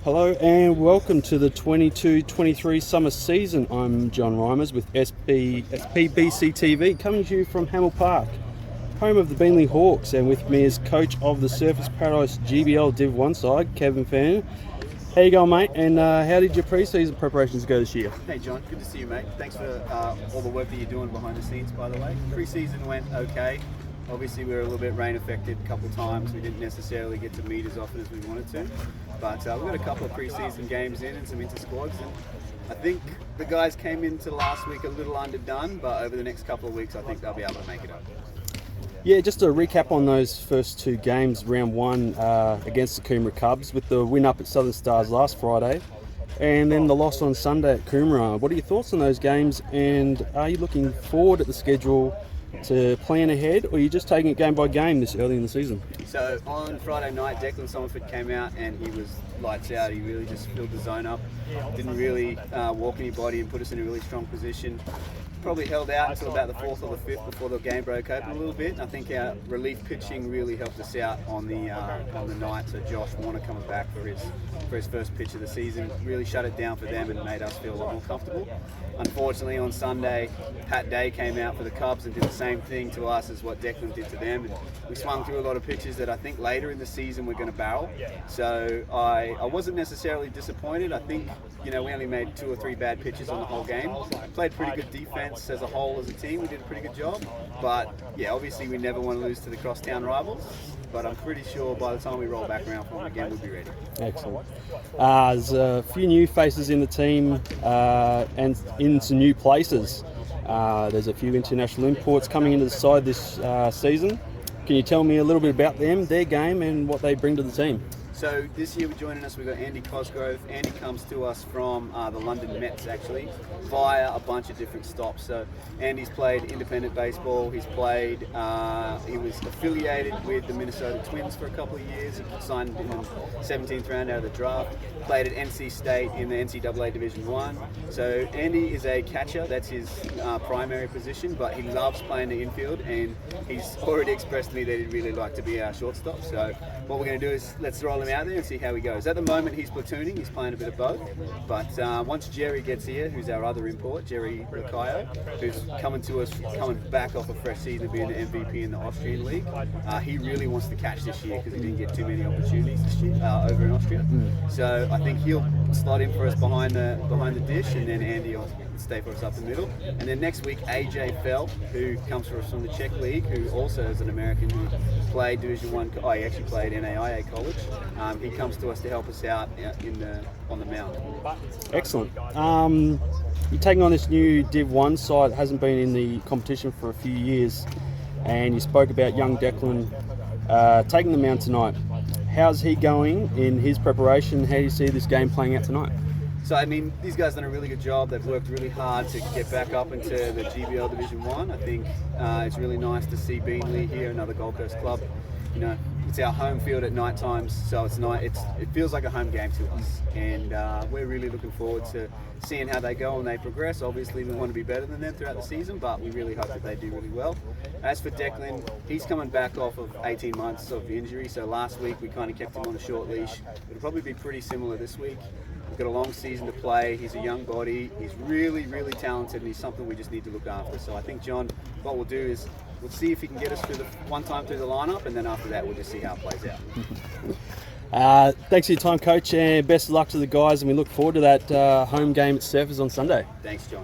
Hello and welcome to the 22-23 summer season. I'm John Reimers with SPBC TV, coming to you from Hamel Park, home of the Beenleigh Hawks, and with me is coach of the Surfers Paradise GBL Div 1 side, Kevin Fenn. How you going, mate? And how did your pre-season preparations go this year? Hey John, good to see you, mate. Thanks for all the work that you're doing behind the scenes, by the way. Pre-season went okay. Obviously we were a little bit rain affected a couple of times. We didn't necessarily get to meet as often as we wanted to. But we've got a couple of pre-season games in and some inter-squads. And I think the guys came into last week a little underdone, but over the next couple of weeks I think they'll be able to make it up. Yeah, just to recap on those first two games, round one against the Coomera Cubs with the win up at Southern Stars last Friday and then the loss on Sunday at Coomera. What are your thoughts on those games, and are you looking forward at the schedule to plan ahead, or are you just taking it game by game this early in the season? So on Friday night, Declan Somerford came out and he was lights out. He really just filled the zone up, didn't really walk anybody and put us in a really strong position. Probably held out until about the 4th or the 5th before the game broke open a little bit. And I think our relief pitching really helped us out on the night. So Josh Warner coming back for his first pitch of the season really shut it down for them and made us feel a lot more comfortable. Unfortunately, on Sunday, Pat Day came out for the Cubs and did the same thing to us as what Declan did to them. And we swung through a lot of pitches that I think later in the season we're going to barrel. So I wasn't necessarily disappointed. I think we only made 2 or 3 bad pitches on the whole game. Played pretty good defense as a whole as a team. We did a pretty good job. But yeah, obviously we never want to lose to the crosstown rivals. But I'm pretty sure by the time we roll back around for them again, we'll be ready. Excellent. There's a few new faces in the team and in some new places. There's a few international imports coming into the side this season. Can you tell me a little bit about them, their game, and what they bring to the team? So this year joining us, we've got Andy Cosgrove. Andy comes to us from the London Mets, actually, via a bunch of different stops. So Andy's played independent baseball. He was affiliated with the Minnesota Twins for a couple of years. He signed in the 17th round out of the draft. Played at NC State in the NCAA Division 1. So Andy is a catcher. That's his primary position, but he loves playing the infield, and he's already expressed to me that he'd really like to be our shortstop. So what we're going to do is let's roll him out there and see how he goes. At the moment he's platooning, he's playing a bit of both, but once Jerry gets here, who's our other import, Jerry Lacayo, who's coming back off a fresh season of being the MVP in the Austrian League, he really wants to catch this year because he didn't get too many opportunities this year over in Austria. So I think he'll slot in for us behind the dish, and then Andy will stay for us up the middle. And then next week, AJ Fell, who comes for us from the Czech League, who also is an American who played Division 1, he actually played NAIA college. He comes to us to help us out on the mound. Excellent. You're taking on this new Div 1 side. It hasn't been in the competition for a few years, and you spoke about young Declan taking the mound tonight. How's he going in his preparation? How do you see this game playing out tonight? So, I mean, these guys have done a really good job. They've worked really hard to get back up into the GBL Division 1. I think it's really nice to see Beenleigh here, another Gold Coast club. It's our home field at night times, so it feels like a home game to us. And we're really looking forward to seeing how they go and they progress. Obviously, we want to be better than them throughout the season, but we really hope that they do really well. As for Declan, he's coming back off of 18 months of injury. So last week we kind of kept him on a short leash. It'll probably be pretty similar this week. We've got a long season to play. He's a young body. He's really, really talented, and he's something we just need to look after. So I think, John, what we'll do is we'll see if he can get us through one time through the lineup, and then after that we'll just see how it plays out. Thanks for your time, Coach, and best of luck to the guys, and we look forward to that home game at Surfers on Sunday. Thanks, John.